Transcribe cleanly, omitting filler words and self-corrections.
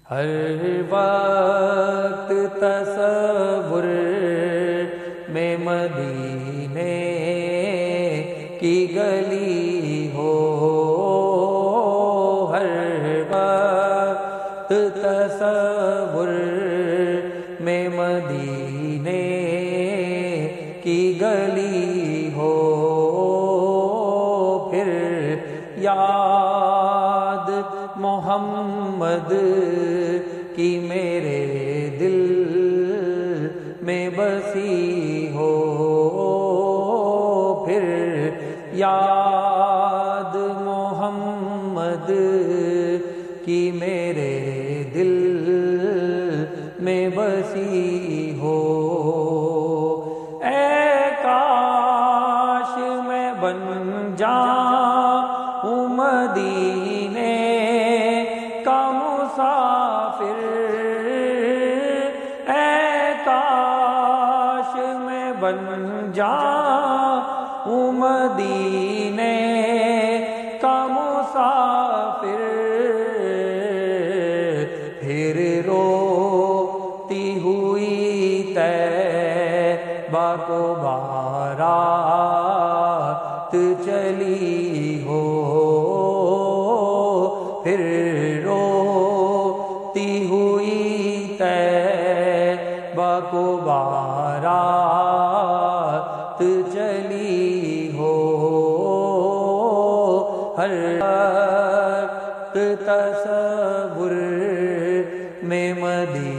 ہر وقت تصور میں مدینے کی گلی ہو، ہر وقت تصور میں مدینے کی گلی ہو، پھر یاد محمد کی میرے دل میں بسی ہو، پھر یاد محمد کی میرے دل میں بسی ہو۔ اے کاش میں بن جاؤں مدینے کا مسافر، اے کاش میں بن جاؤں مدینے کا مسافر، پھر روتی ہوئی طیبہ کو بارات چلی ہو، پھر روتی ہوئی طیبہ کو بارات چلی ہو، ہر وقت تصور میں مدینے